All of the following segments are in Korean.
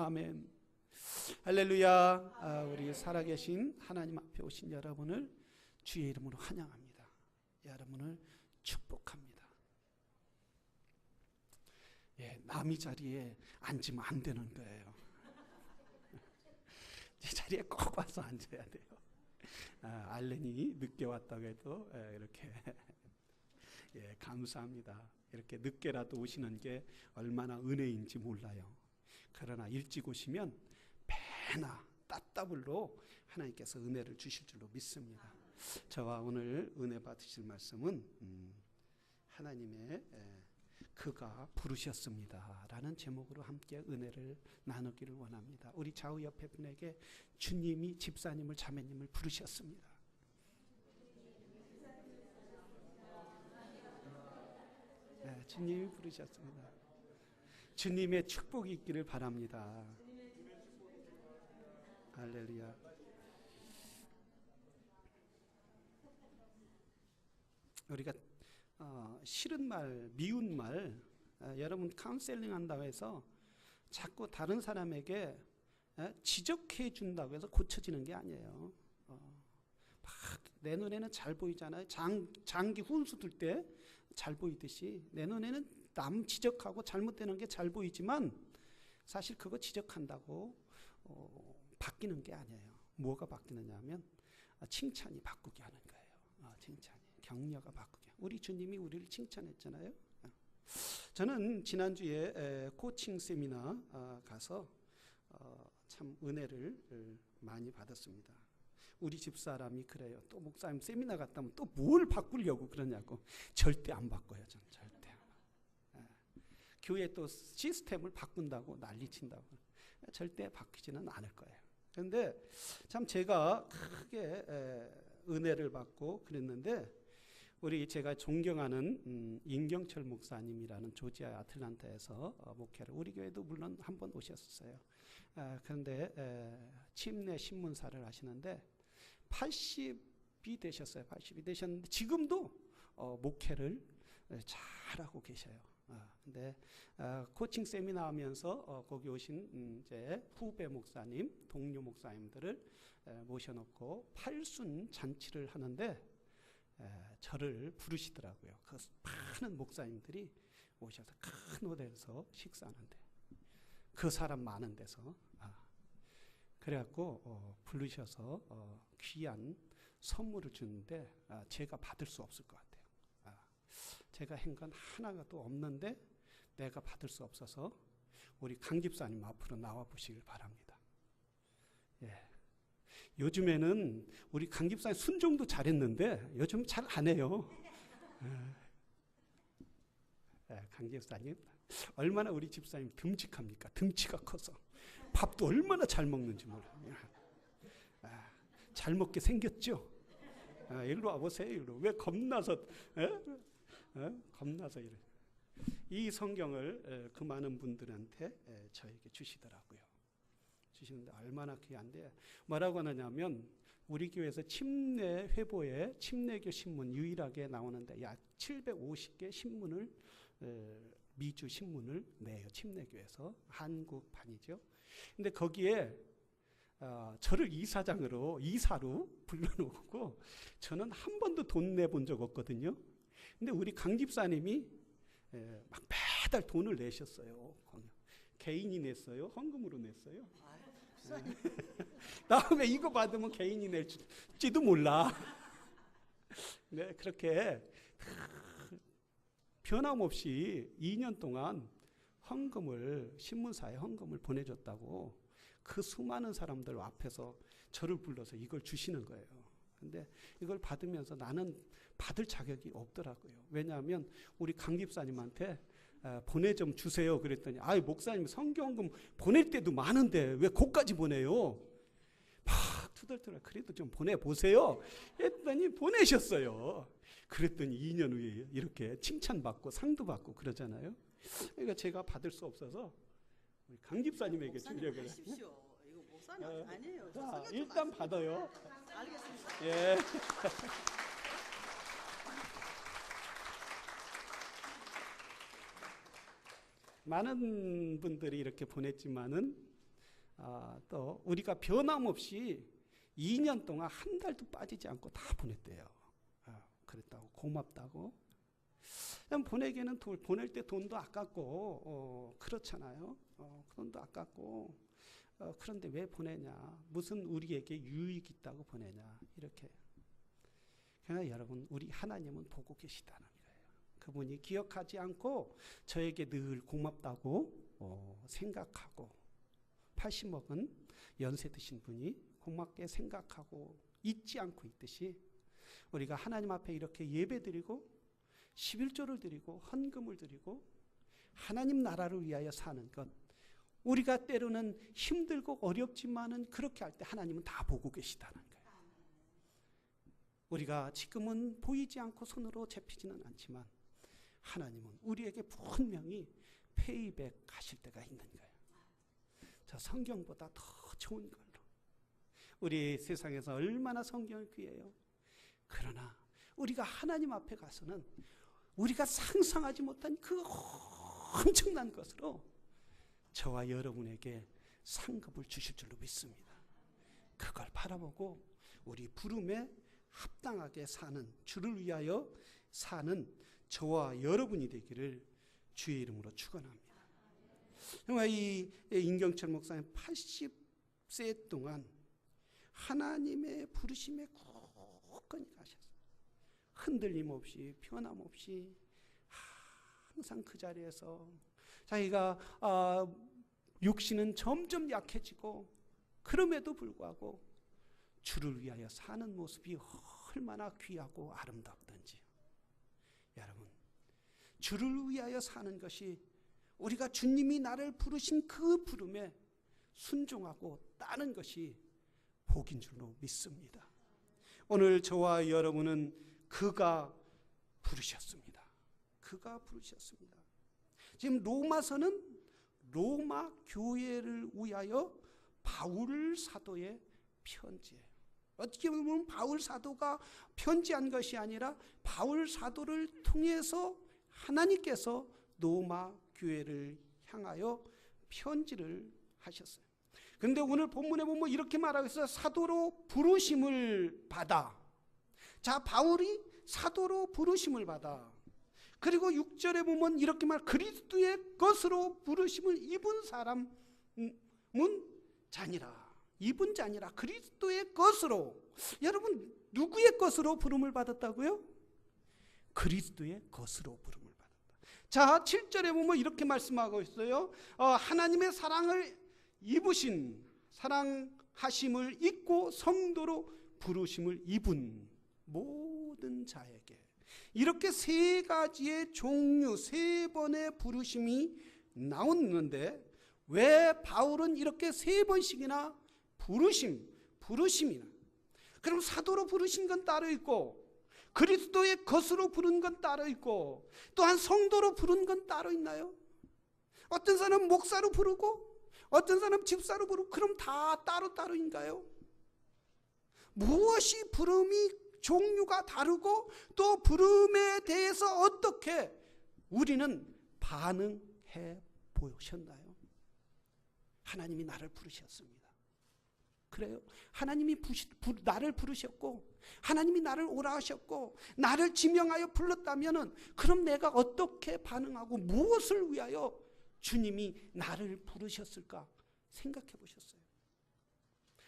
아멘. 할렐루야. 우리 살아계신 하나님 앞에 오신 여러분을 주의 이름으로 환영합니다. 여러분을 축복합니다. 남의 자리에 앉으면 안 되는 거예요. 제 자리에 꼭 와서 앉아야 돼요. 알렌이 늦게 왔다고 해도 이렇게 감사합니다. 이렇게 늦게라도 오시는 게 얼마나 은혜인지 몰라요. 그러나 일찍 오시면 배나 따따블로 하나님께서 은혜를 주실 줄로 믿습니다. 저와 오늘 은혜 받으실 말씀은 하나님의 그가 부르셨습니다 라는 제목으로 함께 은혜를 나누기를 원합니다. 우리 좌우 옆에 분에게 주님이 집사님을 자매님을 부르셨습니다. 주님이 부르셨습니다. 주님의 축복이 있기를 바랍니다. 할렐루야. 우리가 싫은 말, 미운 말, 여러분 카운셀링 한다고 해서 자꾸 다른 사람에게 지적해 준다고 해서 고쳐지는 게 아니에요. 내 눈에는 잘 보이잖아요. 장기 훈수 둘 때 잘 보이듯이 내 눈에는 남 지적하고 잘못되는 게 잘 보이지만 사실 그거 지적한다고 바뀌는 게 아니에요. 뭐가 바뀌느냐 하면 칭찬이 바꾸게 하는 거예요. 칭찬이, 격려가 바꾸게. 우리 주님이 우리를 칭찬했잖아요. 저는 지난주에 코칭 세미나 가서 참 은혜를 많이 받았습니다. 우리 집사람이 그래요. 또 목사님 세미나 갔다 오면 또 뭘 바꾸려고 그러냐고. 절대 안 바꿔요. 저는 절대. 교회 또 시스템을 바꾼다고 난리친다고. 절대 바뀌지는 않을 거예요. 그런데 참 제가 크게 은혜를 받고 그랬는데 우리 제가 존경하는 임경철 목사님이라는 조지아 아틀란타에서 목회를 우리 교회도 물론 한번 오셨어요. 그런데 침례 신문사를 하시는데 80이 되셨어요. 80이 되셨는데 지금도 목회를 잘하고 계셔요. 근데 코칭 세미나 하면서 거기 오신 이제 후배 목사님, 동료 목사님들을 모셔놓고 팔순 잔치를 하는데 저를 부르시더라고요. 그 많은 목사님들이 오셔서 큰 호텔에서 식사하는데 그 사람 많은 데서 그래갖고 부르셔서 귀한 선물을 주는데 제가 받을 수 없을 것 같아요. 제가 한 건 하나도 없는데 내가 받을 수 없어서 우리 강 집사님 앞으로 나와 보시길 바랍니다. 요즘에는 우리 강 집사님 순종도 잘했는데 요즘 잘 안 해요. 강 집사님 얼마나 우리 집사님 듬직합니까? 덩치가 커서 밥도 얼마나 잘 먹는지 몰라요. 잘 먹게 생겼죠? 일로 와보세요. 일로. 왜 겁나서 겁나서 이래. 이 성경을 그 많은 분들한테 저에게 주시더라고요. 주시는데 얼마나 귀한데 뭐라고 하느냐면 우리 교회에서 침례 회보에 침례교 신문 유일하게 나오는데 약 750개 신문을 미주 신문을 내요. 침례교에서 한국판이죠. 근데 거기에 저를 이사로 불러놓고 저는 한 번도 돈 내본 적 없거든요. 근데 우리 강 집사님이 막 매달 돈을 내셨어요. 개인이 냈어요? 헌금으로 냈어요? 다음에 이거 받으면 개인이 낼지도 몰라. 네, 그렇게 변함없이 2년 동안 신문사에 헌금을 보내줬다고 그 수많은 사람들 앞에서 저를 불러서 이걸 주시는 거예요. 근데 이걸 받으면서 나는 받을 자격이 없더라고요. 왜냐하면 우리 강 집사님한테 보내 좀 주세요 그랬더니 목사님 성경금 보낼 때도 많은데 왜 그것까지 보내요? 막 투덜투덜 그래도 좀 보내보세요 했더니 보내셨어요. 그랬더니 2년 후에 이렇게 칭찬받고 상도 받고 그러잖아요. 그러니까 제가 받을 수 없어서 우리 강 집사님에게 주려고 그래요. 이거 목사님 아니에요. 자, 일단 받아요. 알겠습니다. 예. 많은 분들이 이렇게 보냈지만은 또 우리가 변함없이 2년 동안 한 달도 빠지지 않고 다 보냈대요. 그랬다고 고맙다고. 보내기에는 보낼 때 돈도 아깝고 그렇잖아요. 돈도 아깝고 그런데 왜 보내냐? 무슨 우리에게 유익이 있다고 보내냐? 이렇게. 그러나 여러분, 우리 하나님은 보고 계시다는 거예요. 그분이 기억하지 않고 저에게 늘 고맙다고 생각하고 80 먹은 연세 드신 분이 고맙게 생각하고 잊지 않고 있듯이 우리가 하나님 앞에 이렇게 예배드리고 11조를 드리고 헌금을 드리고 하나님 나라를 위하여 사는 것, 우리가 때로는 힘들고 어렵지만은 그렇게 할 때 하나님은 다 보고 계시다는 거예요. 우리가 지금은 보이지 않고 손으로 잡히지는 않지만 하나님은 우리에게 분명히 페이백 하실 때가 있는 거예요. 저 성경보다 더 좋은 걸로. 우리 세상에서 얼마나 성경을 귀해요. 그러나 우리가 하나님 앞에 가서는 우리가 상상하지 못한 그 엄청난 것으로 저와 여러분에게 상급을 주실 줄로 믿습니다. 그걸 바라보고 우리 부름에 합당하게 사는, 주를 위하여 사는 저와 여러분이 되기를 주의 이름으로 축원합니다. 정말 이 임경철 목사님 80세 동안 하나님의 부르심에 굳건히 가셨어요. 흔들림 없이 변함 없이 항상 그 자리에서 자기가 육신은 점점 약해지고 그럼에도 불구하고 주를 위하여 사는 모습이 얼마나 귀하고 아름답던지. 여러분, 주를 위하여 사는 것이 우리가 주님이 나를 부르신 그 부름에 순종하고 따르는 것이 복인 줄로 믿습니다. 오늘 저와 여러분은 그가 부르셨습니다. 그가 부르셨습니다. 지금 로마서는 로마 교회를 위하여 바울 사도의 편지예요. 어떻게 보면 바울 사도가 편지한 것이 아니라 바울 사도를 통해서 하나님께서 로마 교회를 향하여 편지를 하셨어요. 그런데 오늘 본문에 보면 이렇게 말하고 있어요. 사도로 부르심을 받아. 자, 바울이 사도로 부르심을 받아. 그리고 6절에 보면 이렇게 그리스도의 것으로 부르심을 입은 사람은 자니라. 입은 자니라. 그리스도의 것으로. 여러분, 누구의 것으로 부름을 받았다고요? 그리스도의 것으로 부름을 받았다. 자, 7절에 보면 이렇게 말씀하고 있어요. 하나님의 사랑을 입으신, 사랑하심을 입고 성도로 부르심을 입은 모든 자에게. 이렇게 세 가지의 종류, 세 번의 부르심이 나오는데 왜 바울은 이렇게 세 번씩이나 부르심이나. 그럼 사도로 부르신 건 따로 있고 그리스도의 것으로 부른 건 따로 있고 또한 성도로 부른 건 따로 있나요? 어떤 사람은 목사로 부르고 어떤 사람은 집사로 부르고 그럼 다 따로따로인가요? 무엇이 부름이 종류가 다르고 또 부름에 대해서 어떻게 우리는 반응해 보셨나요? 하나님이 나를 부르셨습니다. 그래요. 하나님이 나를 부르셨고 하나님이 나를 오라 하셨고 나를 지명하여 불렀다면 그럼 내가 어떻게 반응하고 무엇을 위하여 주님이 나를 부르셨을까 생각해 보셨어요?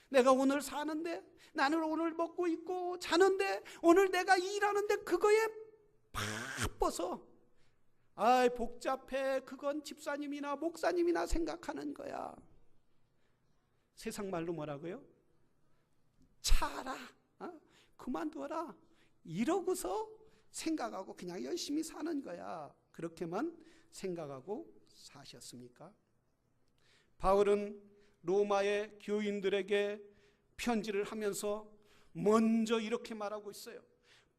내가 오늘 사는데 나는 오늘 먹고 있고 자는데 오늘 내가 일하는데 그거에 바빠서 복잡해. 그건 집사님이나 목사님이나 생각하는 거야. 세상 말로 뭐라고요? 차라, 그만둬라. 이러고서 생각하고 그냥 열심히 사는 거야. 그렇게만 생각하고 사셨습니까? 바울은 로마의 교인들에게 편지를 하면서 먼저 이렇게 말하고 있어요.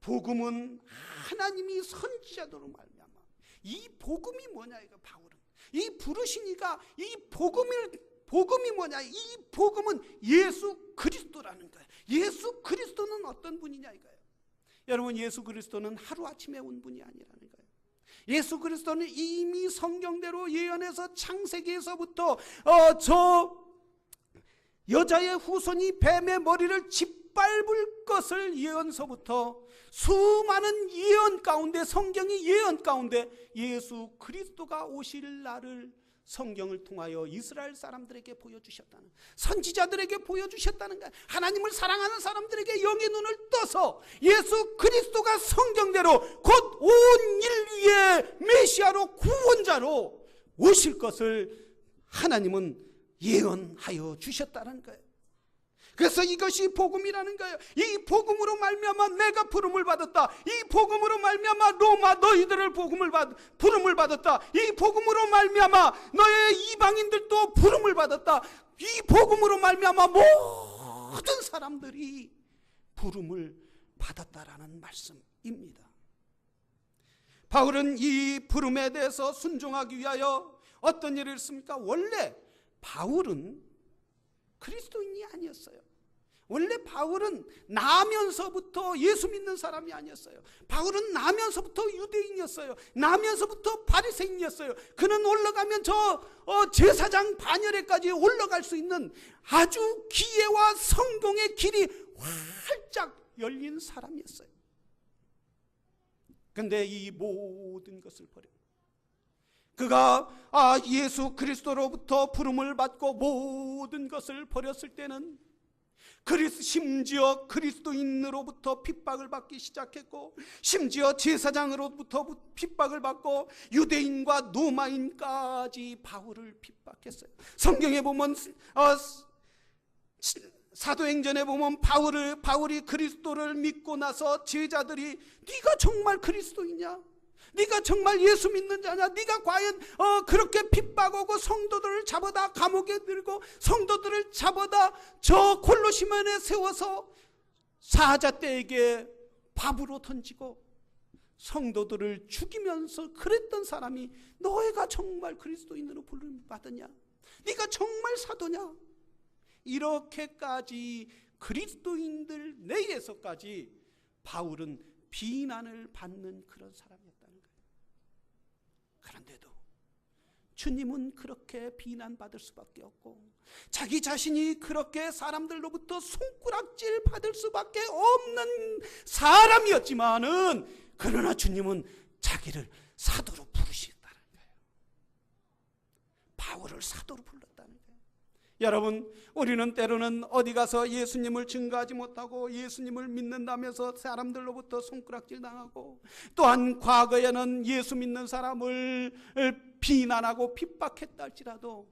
복음은 하나님이 선지자들로 말미암아. 이 복음이 뭐냐 이거 바울은. 이 부르시니까 이 복음이 뭐냐? 이 복음은 예수 그리스도라는 거예요. 예수 그리스도는 어떤 분이냐 이거예요. 여러분, 예수 그리스도는 하루아침에 온 분이 아니라는 거예요. 예수 그리스도는 이미 성경대로 예언해서 창세기에서부터 저 여자의 후손이 뱀의 머리를 짓밟을 것을 예언서부터 수많은 예언 가운데, 성경이 예언 가운데 예수 그리스도가 오실 날을 성경을 통하여 이스라엘 사람들에게 보여주셨다는, 선지자들에게 보여주셨다는 거예요. 하나님을 사랑하는 사람들에게 영의 눈을 떠서 예수 그리스도가 성경대로 곧 온 인류의 메시아로, 구원자로 오실 것을 하나님은 예언하여 주셨다는 거예요. 그래서 이것이 복음이라는 거예요. 이 복음으로 말미암아 내가 부름을 받았다. 이 복음으로 말미암아 로마 너희들을 부름을 받았다. 이 복음으로 말미암아 너의 이방인들도 부름을 받았다. 이 복음으로 말미암아 모든 사람들이 부름을 받았다라는 말씀입니다. 바울은 이 부름에 대해서 순종하기 위하여 어떤 일을 했습니까? 원래 바울은 그리스도인이 아니었어요. 원래 바울은 나면서부터 예수 믿는 사람이 아니었어요. 바울은 나면서부터 유대인이었어요. 나면서부터 바리새인이었어요. 그는 올라가면 제사장 반열에까지 올라갈 수 있는 아주 기회와 성공의 길이 활짝 열린 사람이었어요. 그런데 이 모든 것을 버려 그가 예수 그리스도로부터 부름을 받고 모든 것을 버렸을 때는 심지어 그리스도인으로부터 핍박을 받기 시작했고, 심지어 제사장으로부터 핍박을 받고 유대인과 로마인까지 바울을 핍박했어요. 성경에 보면 사도행전에 보면 바울이 그리스도를 믿고 나서 제자들이 네가 정말 그리스도이냐? 네가 정말 예수 믿는 자냐? 네가 과연 그렇게 핍박하고 성도들을 잡아다 감옥에 들고 성도들을 잡아다 저 골로시면에 세워서 사자떼에게 밥으로 던지고 성도들을 죽이면서 그랬던 사람이 너희가 정말 그리스도인으로 부름을 받았냐? 네가 정말 사도냐? 이렇게까지 그리스도인들 내에서까지 바울은 비난을 받는 그런 사람이었다는 거예요. 그런데도 주님은 그렇게 비난받을 수밖에 없고 자기 자신이 그렇게 사람들로부터 손가락질 받을 수밖에 없는 사람이었지만은 그러나 주님은 자기를 사도로 부르셨다는 거예요. 바울을 사도로 불렀다는 거예요. 여러분, 우리는 때로는 어디 가서 예수님을 증거하지 못하고 예수님을 믿는다면서 사람들로부터 손가락질 당하고, 또한 과거에는 예수 믿는 사람을 비난하고 핍박했다 할지라도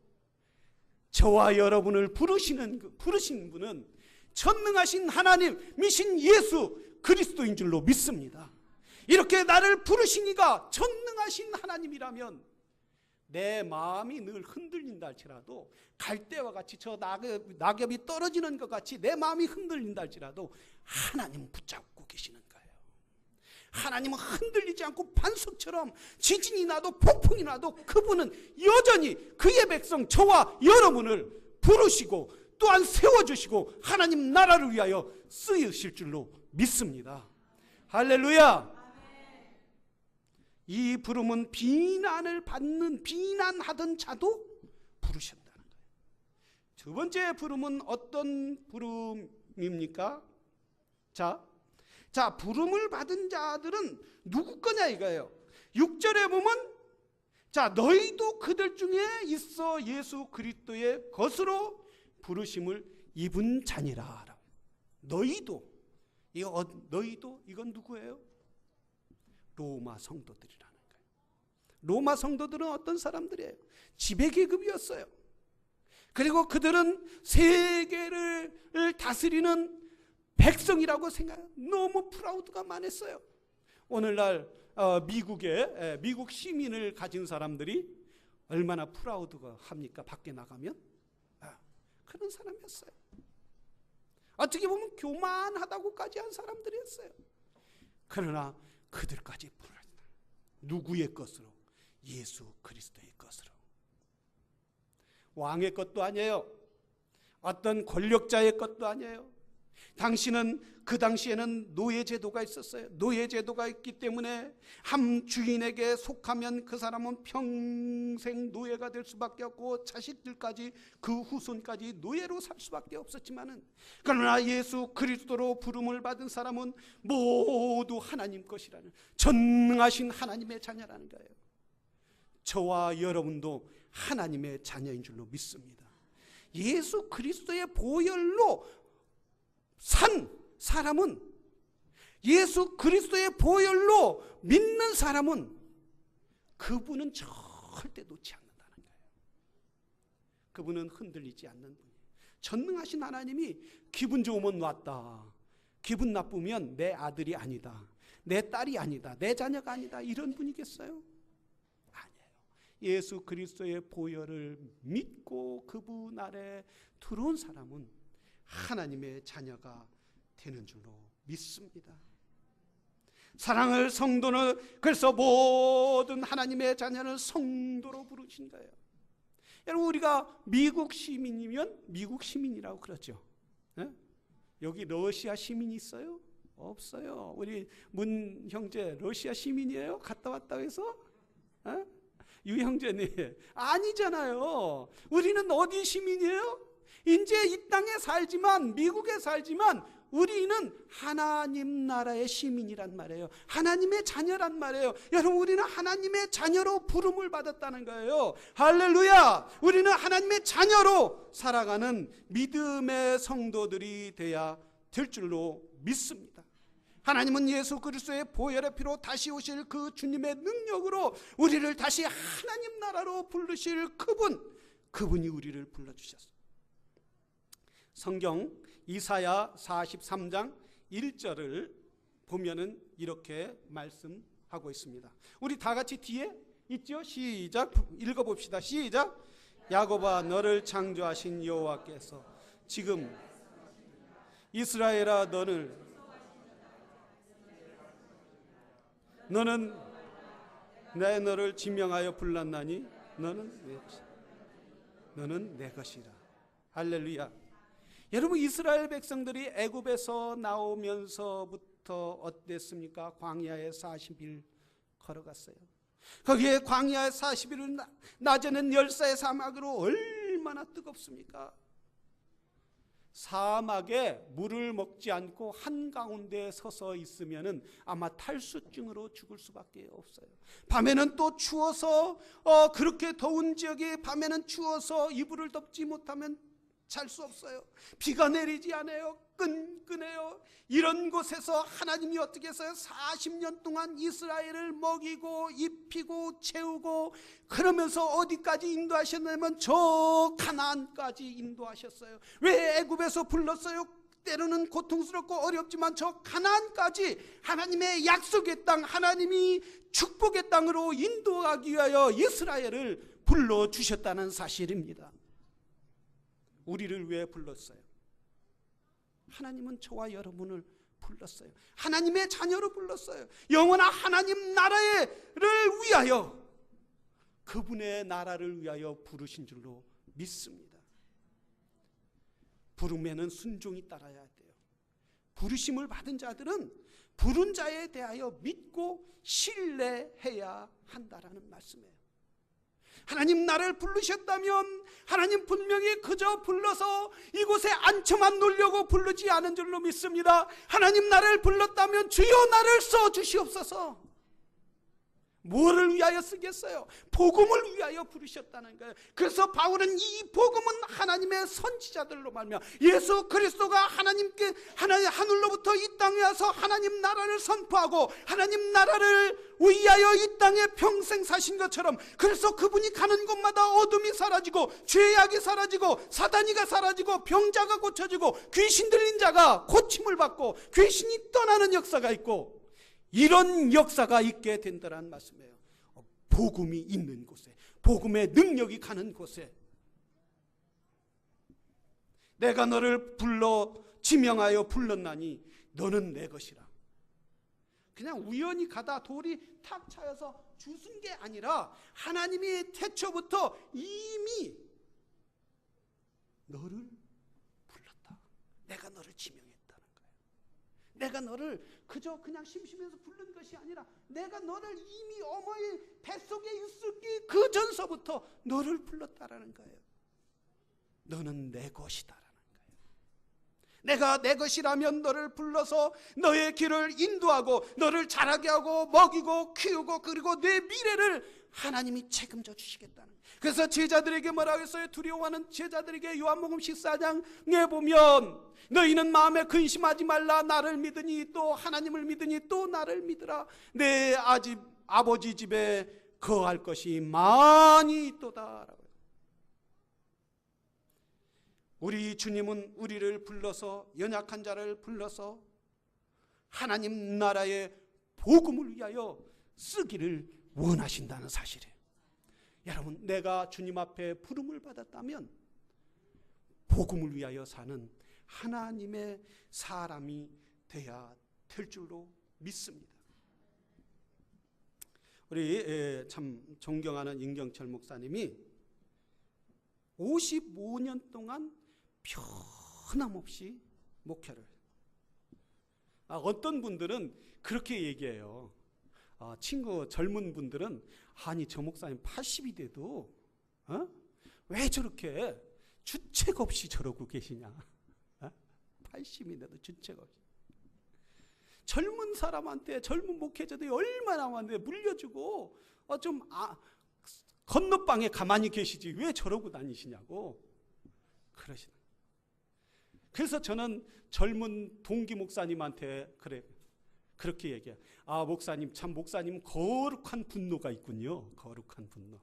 저와 여러분을 부르신 분은 전능하신 하나님이신 예수 그리스도인 줄로 믿습니다. 이렇게 나를 부르시니가 전능하신 하나님이라면 내 마음이 늘 흔들린다 할지라도, 갈대와 같이 저 낙엽이 떨어지는 것 같이 내 마음이 흔들린다 할지라도 하나님은 붙잡고 계시는 거예요. 하나님은 흔들리지 않고 반석처럼 지진이 나도 폭풍이 나도 그분은 여전히 그의 백성 저와 여러분을 부르시고 또한 세워주시고 하나님 나라를 위하여 쓰이실 줄로 믿습니다. 할렐루야. 이 부름은 비난하던 자도 부르셨다는 거예요. 두 번째 부름은 어떤 부름입니까? 자, 부름을 받은 자들은 누구 거냐 이거예요. 6절에 보면 너희도 그들 중에 있어 예수 그리스도의 것으로 부르심을 입은 자니라. 너희도 이건 누구예요? 로마 성도들이라는 거예요. 로마 성도들은 어떤 사람들이에요? 지배계급이었어요. 그리고 그들은 세계를 다스리는 백성이라고 생각해요. 너무 프라우드가 많았어요. 오늘날 미국 시민을 가진 사람들이 얼마나 프라우드가 합니까? 밖에 나가면 그런 사람이었어요. 어떻게 보면 교만하다고까지 한 사람들이었어요. 그러나 그들까지 부르다. 누구의 것으로? 예수 그리스도의 것으로. 왕의 것도 아니에요. 어떤 권력자의 것도 아니에요. 당신은 그 당시에는 노예제도가 있었어요. 노예제도가 있기 때문에 한 주인에게 속하면 그 사람은 평생 노예가 될 수밖에 없고 자식들까지 그 후손까지 노예로 살 수밖에 없었지만은, 그러나 예수 그리스도로 부름을 받은 사람은 모두 하나님 것이라는, 전능하신 하나님의 자녀라는 거예요. 저와 여러분도 하나님의 자녀인 줄로 믿습니다. 예수 그리스도의 보혈로 산 사람은, 예수 그리스도의 보혈로 믿는 사람은 그분은 절대 놓지 않는다는 거예요. 그분은 흔들리지 않는 분이에요. 전능하신 하나님이 기분 좋으면 놨다, 기분 나쁘면 내 아들이 아니다, 내 딸이 아니다, 내 자녀가 아니다, 이런 분이겠어요? 아니에요. 예수 그리스도의 보혈을 믿고 그분 아래 들어온 사람은 하나님의 자녀가 되는 줄로 믿습니다. 사랑을 성도는, 그래서 모든 하나님의 자녀는 성도로 부르신 거예요. 여러분, 우리가 미국 시민이면 미국 시민이라고 그러죠. 네? 여기 러시아 시민이 있어요? 없어요. 우리 문 형제 러시아 시민이에요? 갔다 왔다 해서? 네? 유 형제님 아니잖아요. 우리는 어디 시민이에요? 이제 이 땅에 살지만, 미국에 살지만 우리는 하나님 나라의 시민이란 말이에요. 하나님의 자녀란 말이에요. 여러분, 우리는 하나님의 자녀로 부름을 받았다는 거예요. 할렐루야! 우리는 하나님의 자녀로 살아가는 믿음의 성도들이 돼야 될 줄로 믿습니다. 하나님은 예수 그리스도의 보혈의 피로 다시 오실 그 주님의 능력으로 우리를 다시 하나님 나라로 부르실 그분이 우리를 불러주셨어요. 성경 이사야 43장 1절을 보면은 이렇게 말씀하고 있습니다. 우리 다 같이 뒤에 있죠? 시작, 읽어봅시다. 시작. 야곱아, 너를 창조하신 여호와께서 지금 이스라엘아, 너는 너를 지명하여 불렀나니 너는 내 것이라. 할렐루야. 여러분, 이스라엘 백성들이 애굽에서 나오면서부터 어땠습니까? 광야에 40일 걸어갔어요. 거기에 광야에 40일을, 낮에는 열사의 사막으로 얼마나 뜨겁습니까? 사막에 물을 먹지 않고 한가운데 서서 있으면은 아마 탈수증으로 죽을 수밖에 없어요. 밤에는 또 추워서 그렇게 더운 지역에 밤에는 추워서 이불을 덮지 못하면 잘 수 없어요. 비가 내리지 않아요. 끈끈해요. 이런 곳에서 하나님이 어떻게 했어요? 40년 동안 이스라엘을 먹이고 입히고 채우고, 그러면서 어디까지 인도하셨냐면 저 가나안까지 인도하셨어요. 왜 애굽에서 불렀어요? 때로는 고통스럽고 어렵지만 저 가나안까지 하나님의 약속의 땅, 하나님이 축복의 땅으로 인도하기 위하여 이스라엘을 불러주셨다는 사실입니다. 우리를 왜 불렀어요? 하나님은 저와 여러분을 불렀어요. 하나님의 자녀로 불렀어요. 영원한 하나님 나라를 위하여, 그분의 나라를 위하여 부르신 줄로 믿습니다. 부름에는 순종이 따라야 돼요. 부르심을 받은 자들은 부른 자에 대하여 믿고 신뢰해야 한다라는 말씀이에요. 하나님 나를 부르셨다면 하나님 분명히 그저 불러서 이곳에 앉혀만 놓으려고 부르지 않은 줄로 믿습니다. 하나님 나를 불렀다면 주여 나를 써주시옵소서. 뭐를 위하여 쓰겠어요? 복음을 위하여 부르셨다는 거예요. 그래서 바울은 이 복음은 하나님의 선지자들로 말미암아 예수 그리스도가 하나님께 하늘로부터 이 땅에 와서 하나님 나라를 선포하고 하나님 나라를 위하여 이 땅에 평생 사신 것처럼, 그래서 그분이 가는 곳마다 어둠이 사라지고 죄악이 사라지고 사단이가 사라지고 병자가 고쳐지고 귀신 들린 자가 고침을 받고 귀신이 떠나는 역사가 있고, 이런 역사가 있게 된다는 말씀이에요. 복음이 있는 곳에, 복음의 능력이 가는 곳에, 내가 너를 지명하여 불렀나니 너는 내 것이라. 그냥 우연히 가다 돌이 탁 차여서 주순 게 아니라 하나님이 태초부터 이미 너를 불렀다. 내가 너를 지명했다. 내가 너를 그저 그냥 심심해서 부른 것이 아니라 내가 너를 이미 어머니 뱃속에 있었기 그 전서부터 너를 불렀다라는 거예요. 너는 내 것이다라는 거예요. 내가 내 것이라면 너를 불러서 너의 길을 인도하고 너를 자라게 하고 먹이고 키우고 그리고 내 미래를 하나님이 책임져 주시겠다는 거예요. 그래서 제자들에게 뭐라고 했어요? 두려워하는 제자들에게 요한복음 14장에 보면 너희는 마음에 근심하지 말라. 나를 믿으니 또 하나님을 믿으니 또 나를 믿으라. 내 아버지 집에 거할 것이 많이 있도다. 우리 주님은 우리를 불러서 연약한 자를 불러서 하나님 나라의 복음을 위하여 쓰기를 원하신다는 사실이에요. 여러분, 내가 주님 앞에 부름을 받았다면 복음을 위하여 사는 하나님의 사람이 돼야 될 줄로 믿습니다. 우리 참 존경하는 임경철 목사님이 55년 동안 변함없이 목회를. 어떤 분들은 그렇게 얘기해요. 친구 젊은 분들은 아니 저 목사님 80이 돼도 왜 저렇게 주책 없이 저러고 계시냐. 80이 돼도 주책 없이. 젊은 사람한테 젊은 목회자들이 얼마나 많은데 물려주고 건너방에 가만히 계시지 왜 저러고 다니시냐고 그러시는. 그래서 저는 젊은 동기 목사님한테 그렇게 얘기해요. 목사님, 참 목사님 거룩한 분노가 있군요. 거룩한 분노.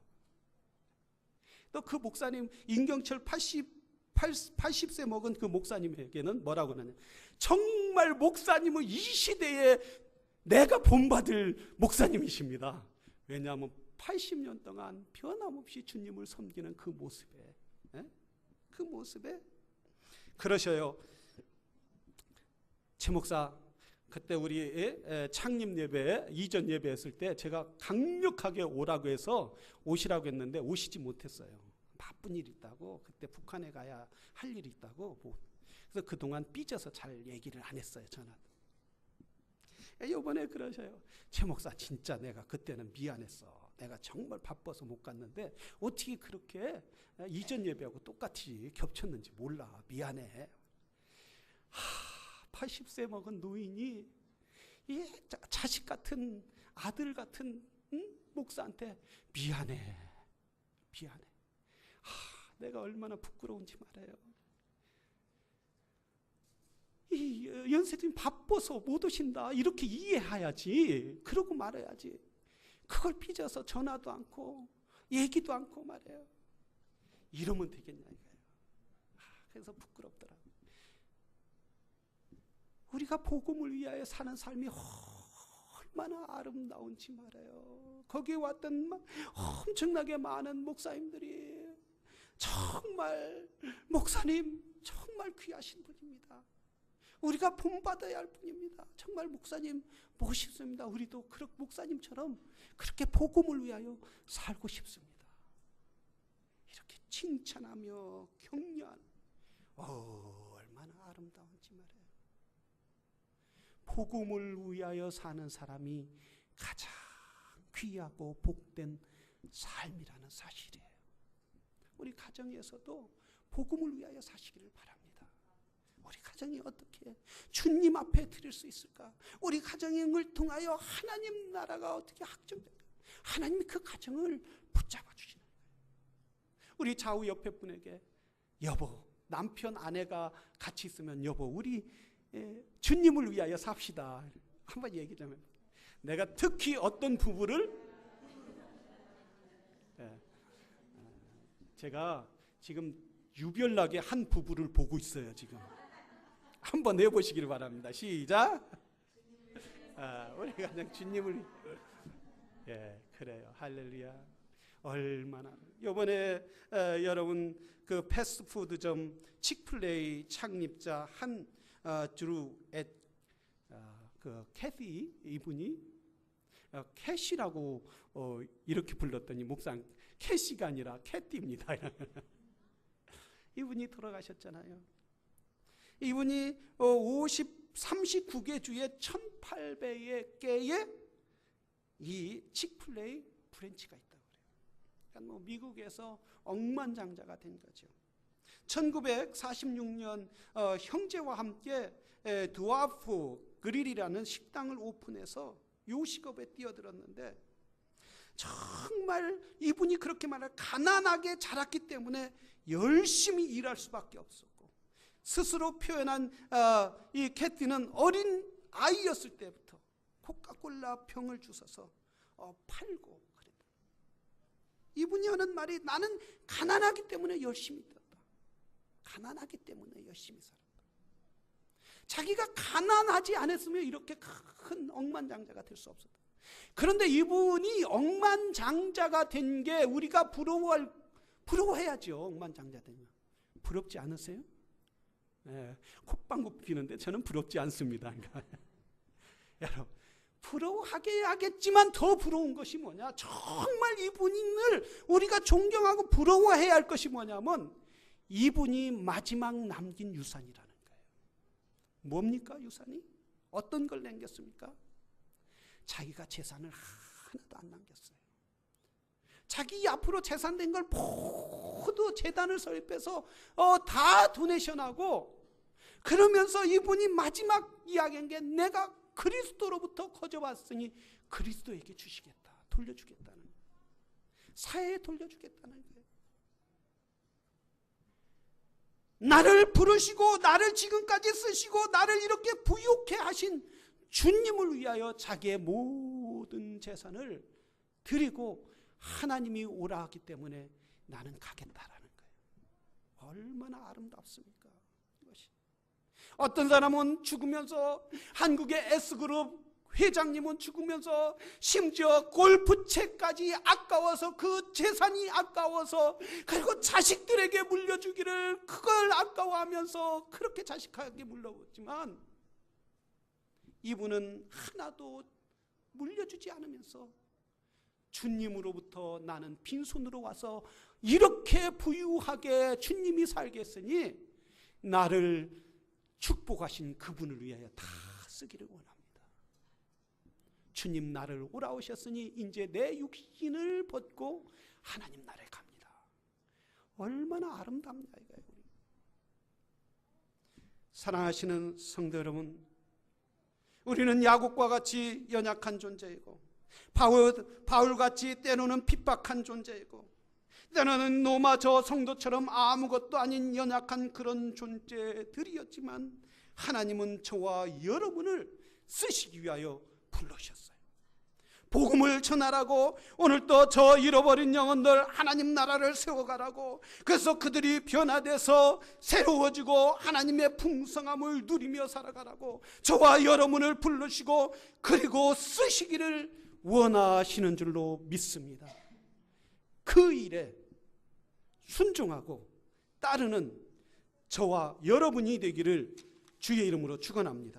또 그 목사님 임경철 80세 먹은 그 목사님에게는 뭐라고 하느냐. 정말 목사님은 이 시대에 내가 본받을 목사님이십니다. 왜냐하면 80년 동안 변함없이 주님을 섬기는 그 모습에 그러셔요. 최 목사 그때 우리 창립 예배 이전 예배 했을 때 제가 강력하게 오라고 해서 오시라고 했는데 오시지 못했어요. 바쁜 일이 있다고. 그때 북한에 가야 할 일이 있다고. 그래서 그동안 삐져서 잘 얘기를 안 했어요. 전화. 이번에 그러셔요. 최 목사 진짜 내가 그때는 미안했어. 내가 정말 바빠서 못 갔는데 어떻게 그렇게 이전 예배하고 똑같이 겹쳤는지 몰라. 미안해. 80세 먹은 노인이 자식 같은 아들 같은 목사한테 미안해. 내가 얼마나 부끄러운지 말아요. 이 연세님 바빠서 못 오신다 이렇게 이해해야지. 그러고 말해야지. 그걸 삐져서 전화도 않고 얘기도 않고 말해요. 이러면 되겠냐 이거예요. 그래서 부끄럽더라. 우리가 복음을 위하여 사는 삶이 얼마나 아름다운지 말해요. 거기에 왔던 엄청나게 많은 목사님들이 정말 목사님 정말 귀하신 분입니다. 우리가 본받아야 할 분입니다. 정말 목사님 멋있습니다. 우리도 목사님처럼 그렇게 복음을 위하여 살고 싶습니다. 이렇게 칭찬하며 격려하는 얼마나 아름다운지 말해요. 복음을 위하여 사는 사람이 가장 귀하고 복된 삶이라는 사실이에요. 우리 가정에서도 복음을 위하여 사시기를 바랍니다. 우리 가정이 어떻게 주님 앞에 드릴 수 있을까? 우리 가정을 통하여 하나님 나라가 어떻게 확정될까? 하나님이 그 가정을 붙잡아 주시는 거예요. 우리 좌우 옆에 분에게 여보, 남편 아내가 같이 있으면 여보 우리 주님을 위하여 삽시다. 한번 얘기 좀 해봐. 내가 특히 어떤 부부를 제가 지금 유별나게 한 부부를 보고 있어요. 지금 한번 해보시길 바랍니다. 시작. 우리 가정 주님을 그래요. 할렐루야. 얼마나 요번에 여러분 그 패스트푸드점 칙플레이 창립자 한 드루 그 캐시 이분이 캐시라고 이렇게 불렀더니 목상 캐시가 아니라 캐티입니다. 이분이 돌아가셨잖아요. 이분이 50 39개 주에 1,800개의 이 칙플레이 브랜치가 있다고 그래요. 그러니까 뭐 미국에서 억만장자가 된 거죠. 1946년 형제와 함께 드와프 그릴이라는 식당을 오픈해서 요식업에 뛰어들었는데, 정말 이분이 그렇게 말할 가난하게 자랐기 때문에 열심히 일할 수밖에 없었고, 스스로 표현한 이 캐티는 어린 아이였을 때부터 코카콜라 병을 주워서 팔고 그랬다. 이분이 하는 말이, 나는 가난하기 때문에 열심히 살았다. 가난하기 때문에 열심히 살았다. 자기가 가난하지 않았으면 이렇게 큰 억만장자가 될 수 없었다. 그런데 이분이 억만장자가 된 게 우리가 부러워해야죠. 억만장자 되면. 부럽지 않으세요? 네, 콧방귀 피는데 저는 부럽지 않습니다. 여러분, 부러워하게 해야겠지만 더 부러운 것이 뭐냐? 정말 이분을 우리가 존경하고 부러워해야 할 것이 뭐냐면, 이분이 마지막 남긴 유산이라는 거예요. 뭡니까 유산이? 어떤 걸 남겼습니까? 자기가 재산을 하나도 안 남겼어요. 자기 앞으로 재산된 걸 모두 재단을 설립해서 다 도네이션하고, 그러면서 이분이 마지막 이야기한 게, 내가 그리스도로부터 거저왔으니 그리스도에게 주시겠다, 돌려주겠다는 거예요. 사회에 돌려주겠다는 거예요. 나를 부르시고 나를 지금까지 쓰시고 나를 이렇게 부유케 하신 주님을 위하여 자기의 모든 재산을 드리고 하나님이 오라 하기 때문에 나는 가겠다라는 거예요. 얼마나 아름답습니까? 이것이. 어떤 사람은 죽으면서, 한국의 S그룹 회장님은 죽으면서 심지어 골프채까지 아까워서, 그 재산이 아까워서, 그리고 자식들에게 물려주기를 그걸 아까워하면서 그렇게 자식에게 물려줬지만, 이분은 하나도 물려주지 않으면서 주님으로부터 나는 빈손으로 와서 이렇게 부유하게 주님이 살게 했으니 나를 축복하신 그분을 위하여 다 쓰기를 원합니다. 주님 나를 오라오셨으니 이제 내 육신을 벗고 하나님 나라에 갑니다. 얼마나 아름답냐 이거예요. 사랑하시는 성도 여러분, 우리는 야곱과 같이 연약한 존재이고, 바울같이 때로는 핍박한 존재이고, 때로는 노마 저 성도처럼 아무것도 아닌 연약한 그런 존재들이었지만, 하나님은 저와 여러분을 쓰시기 위하여 불러주셨어요. 복음을 전하라고, 오늘도 저 잃어버린 영혼들 하나님 나라를 세워가라고, 그래서 그들이 변화돼서 새로워지고 하나님의 풍성함을 누리며 살아가라고 저와 여러분을 부르시고 그리고 쓰시기를 원하시는 줄로 믿습니다. 그 일에 순종하고 따르는 저와 여러분이 되기를 주의 이름으로 축원합니다.